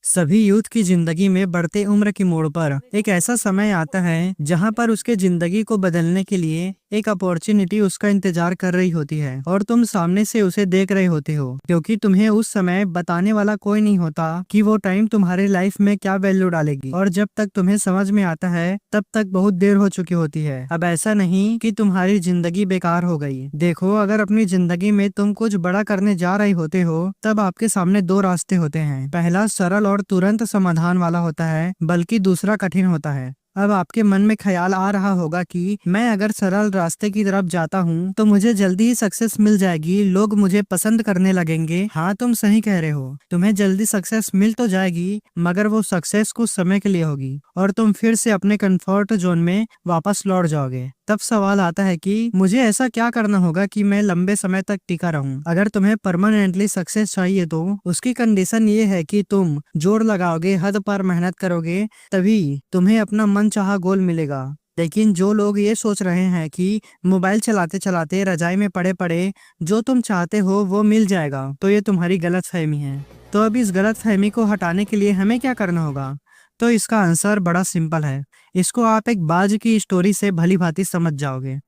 सभी यूथ की जिंदगी में बढ़ते उम्र की मोड़ पर एक ऐसा समय आता है जहां पर उसके जिंदगी को बदलने के लिए एक अपॉर्चुनिटी उसका इंतजार कर रही होती है और तुम सामने से उसे देख रहे होते हो, क्योंकि तुम्हें उस समय बताने वाला कोई नहीं होता कि वो टाइम तुम्हारे लाइफ में क्या वैल्यू डालेगी। और जब तक तुम्हें समझ में आता है तब तक बहुत देर हो चुकी होती है। अब ऐसा नहीं कि तुम्हारी जिंदगी बेकार हो गई। देखो, अगर अपनी जिंदगी में तुम कुछ बड़ा करने जा रहे होते हो तब आपके सामने दो रास्ते होते हैं। पहला सरल और तुरंत समाधान वाला होता है, बल्कि दूसरा कठिन होता है। अब आपके मन में ख्याल आ रहा होगा कि मैं अगर सरल रास्ते की तरफ जाता हूँ तो मुझे जल्दी ही सक्सेस मिल जाएगी, लोग मुझे पसंद करने लगेंगे। हाँ, तुम सही कह रहे हो, तुम्हें जल्दी सक्सेस मिल तो जाएगी, मगर वो सक्सेस कुछ समय के लिए होगी और तुम फिर से अपने कंफर्ट जोन में वापस लौट जाओगे। तब सवाल आता है कि मुझे ऐसा क्या करना होगा कि मैं लंबे समय तक टिका रहूं। अगर तुम्हें परमानेंटली सक्सेस चाहिए तो उसकी कंडीशन ये है कि तुम जोर लगाओगे, हद पर मेहनत करोगे, तभी तुम्हें अपना मनचाहा गोल मिलेगा। लेकिन जो लोग ये सोच रहे हैं कि मोबाइल चलाते चलाते रजाई में पड़े पड़े जो तुम चाहते हो वो मिल जाएगा, तो ये तुम्हारी गलत फहमी है। तो अब इस गलत फहमी को हटाने के लिए हमें क्या करना होगा? तो इसका आंसर बड़ा सिंपल है। इसको आप एक बाज की स्टोरी से भली भांति समझ जाओगे।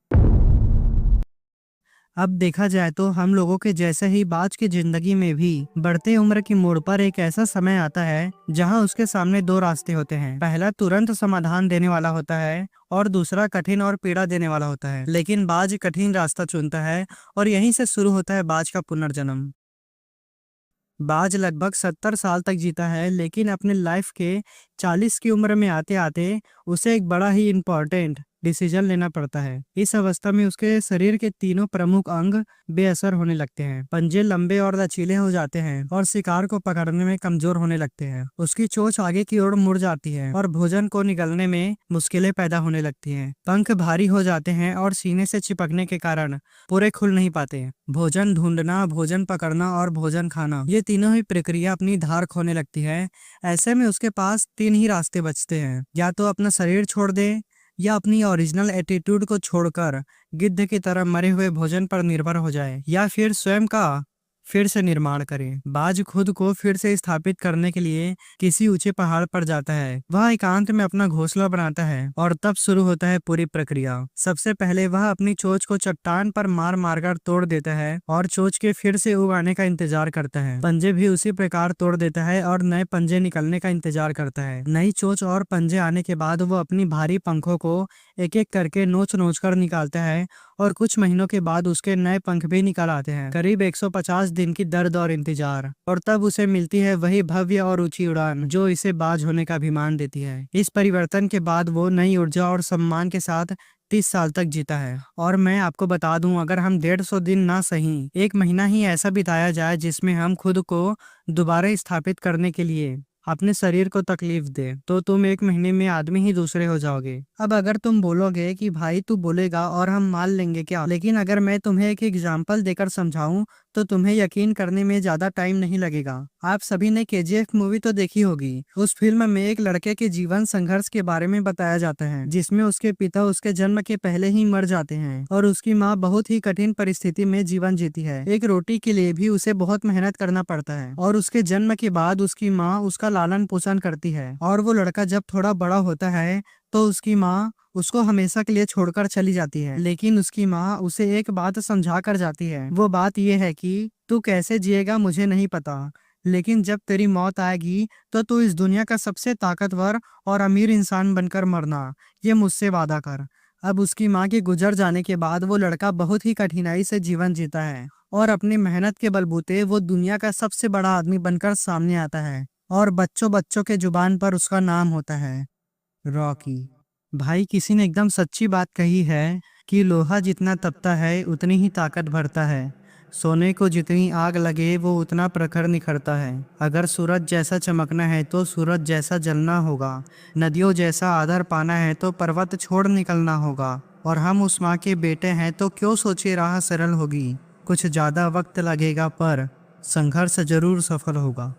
अब देखा जाए तो हम लोगों के जैसे ही बाज की जिंदगी में भी बढ़ते उम्र की मोड़ पर एक ऐसा समय आता है जहां उसके सामने दो रास्ते होते हैं। पहला तुरंत समाधान देने वाला होता है और दूसरा कठिन और पीड़ा देने वाला होता है। लेकिन बाज कठिन रास्ता चुनता है और यहीं से शुरू होता है बाज का पुनर्जन्म। बाज लगभग 70 साल तक जीता है, लेकिन अपने लाइफ के 40 की उम्र में आते आते उसे एक बड़ा ही इम्पोर्टेंट डिसीजन लेना पड़ता है। इस अवस्था में उसके शरीर के तीनों प्रमुख अंग बेअसर होने लगते हैं। पंजे लंबे और लचीले हो जाते हैं और शिकार को पकड़ने में कमजोर होने लगते हैं। उसकी चोंच आगे की ओर मुड़ जाती है और भोजन को निगलने में मुश्किलें पैदा होने लगती हैं। पंख भारी हो जाते हैं और सीने से चिपकने के कारण पूरे खुल नहीं पाते। भोजन ढूंढना, भोजन पकड़ना और भोजन खाना, ये तीनों ही प्रक्रिया अपनी धार खोने लगती है। ऐसे में उसके पास तीन ही रास्ते बचते हैं, या तो अपना शरीर छोड़ दे, या अपनी ओरिजिनल एटीट्यूड को छोड़कर गिद्ध की तरह मरे हुए भोजन पर निर्भर हो जाए, या फिर स्वयं का फिर से निर्माण करे। बाज खुद को फिर से स्थापित करने के लिए किसी ऊंचे पहाड़ पर जाता है। वह एकांत में अपना घोंसला बनाता है और तब शुरू होता है पूरी प्रक्रिया। सबसे पहले वह अपनी चोंच को चट्टान पर मार मारकर तोड़ देता है और चोंच के फिर से उगाने का इंतजार करता है। पंजे भी उसी प्रकार तोड़ देता है और नए पंजे निकलने का इंतजार करता है। नई चोंच और पंजे आने के बाद वो अपनी भारी पंखों को एक एक करके नोच नोच कर निकालता है और कुछ महीनों के बाद उसके नए पंख भी निकल आते हैं। करीब 150 दिन की दर्द और इंतजार, और तब उसे मिलती है वही भव्य और ऊंची उड़ान जो इसे बाज होने का अभिमान देती है। इस परिवर्तन के बाद वो नई ऊर्जा और सम्मान के साथ 30 साल तक जीता है। और मैं आपको बता दूं, अगर हम 150 दिन ना सही 1 महीना ही ऐसा बिताया जाए जिसमें हम खुद को दोबारा स्थापित करने के लिए अपने शरीर को तकलीफ दे, तो तुम 1 महीने में आदमी ही दूसरे हो जाओगे। अब अगर तुम बोलोगे कि भाई तू बोलेगा और हम मान लेंगे क्या, लेकिन अगर मैं तुम्हें एक एग्जाम्पल देकर समझाऊं तो तुम्हें यकीन करने में ज्यादा टाइम नहीं लगेगा। आप सभी ने केजीएफ मूवी तो देखी होगी। उस फिल्म में एक लड़के के जीवन संघर्ष के बारे में बताया जाता है, जिसमें उसके पिता उसके जन्म के पहले ही मर जाते हैं और उसकी माँ बहुत ही कठिन परिस्थिति में जीवन जीती है। एक रोटी के लिए भी उसे बहुत मेहनत करना पड़ता है और उसके जन्म के बाद उसकी माँ उसका लालन पोषण करती है। और वो लड़का जब थोड़ा बड़ा होता है तो उसकी माँ उसको हमेशा के लिए छोड़कर चली जाती है। लेकिन उसकी माँ उसे एक बात समझा कर जाती है। वो बात ये है कि तू कैसे जिएगा मुझे नहीं पता, लेकिन जब तेरी मौत आएगी तो तू इस दुनिया का सबसे ताकतवर और अमीर इंसान बनकर मरना, ये मुझसे वादा कर। अब उसकी माँ के गुजर जाने के बाद वो लड़का बहुत ही कठिनाई से जीवन जीता है और अपनी मेहनत के बलबूते वो दुनिया का सबसे बड़ा आदमी बनकर सामने आता है और बच्चों बच्चों के जुबान पर उसका नाम होता है रॉकी। भाई, किसी ने एकदम सच्ची बात कही है कि लोहा जितना तपता है उतनी ही ताकत भरता है। सोने को जितनी आग लगे वो उतना प्रखर निखरता है। अगर सूरज जैसा चमकना है तो सूरज जैसा जलना होगा। नदियों जैसा आदर पाना है तो पर्वत छोड़ निकलना होगा। और हम उस माँ के बेटे हैं तो क्यों सोचे राह सरल होगी। कुछ ज्यादा वक्त लगेगा पर संघर्ष जरूर सफल होगा।